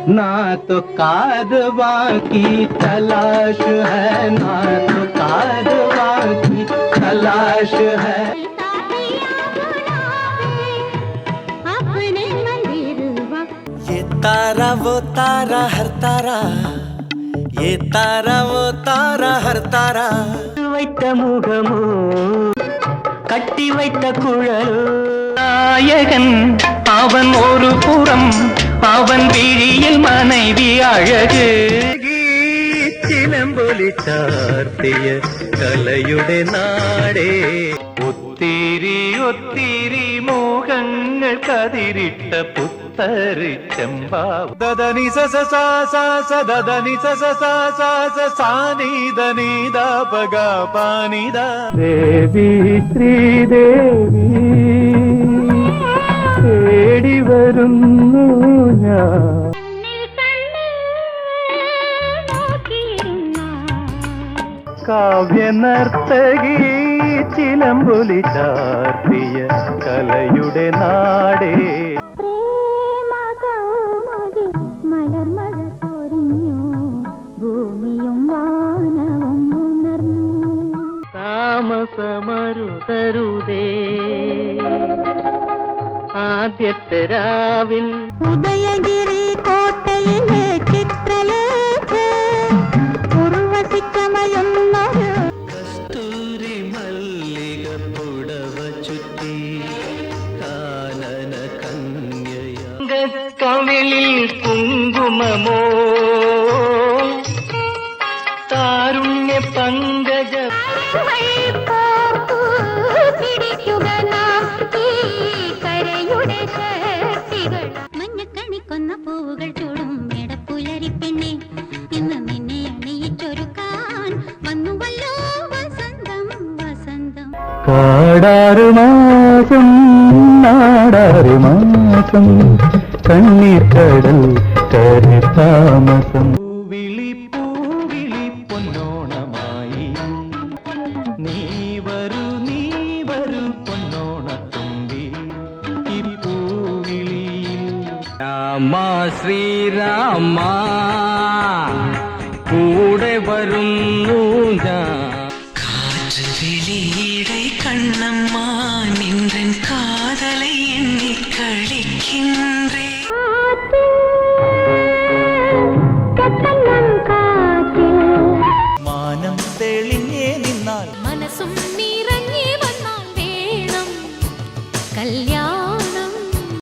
ना तो कारवां की तलाश है, ना तो कारवां की तलाश है। ये तारा वो तारा हर तारा, ये तारा वो तारा हर तारा। வைத்த முகமோ கட்டி வைத்த குழலோ நாயகன் அவன் ஒரு புறம், അവൻ വിഴിയിൽ മനൈവി അഴക് ചിലമ്പൊലി ചാർത്തിയ കലയുടെ നാടേ. ഒത്തിരി ഒത്തിരി മോഹങ്ങൾ കതിരിട്ട പുത്തരി ചെമ്പാവ് ദദനി സദനി സാനിദനിദ പഗ പാനിദ. ദേവി ശ്രീദേവി തേടി വരുന്നു ഞാൻ. കാവ്യനർത്തകി ചിലമ്പൊലി ചാർത്തിയ കലയുടെ നാടേ. താമസമരുതരുതേ ആദ്യത്തെ രാവിൽ ഉദയഗിരി കോട്ടയിലെ ചിത്രലേഖ ഉർവശിക്കമയൊന്നൊരു കസ്തൂരി മല്ലിക പുടവ ചുറ്റി കാനന കന്യകവിളിൽ കുങ്കുമമോ താരുണ്യ പങ്കജ മഞ്ഞക്കണിക്കൊന്ന പൂവുകൾ ചൂടും മേടപ്പുലരി പെണ്ണെ, ഇന്ന് നിന്നെ അണിയിച്ചൊരുക്കാൻ വന്നുവല്ലോ വസന്തം വസന്തം. കാടാറുമാസം നാടാറുമാസം കണ്ണീർ കടൽ കരതാമസം. പൂവിളി പൂവിളി പൊന്നോണമായി നീ വരൂ പൊന്നോണത്തുമ്പി ഈ പൂവിളിയിൽ. രാമ ശ്രീരാമ കൂടെ വരുന്നു ഞാൻ. காற்று வெளியீடை கண்ணம்மா நின்றன் காதலை எண்ணி கழிக்கின்றேன்.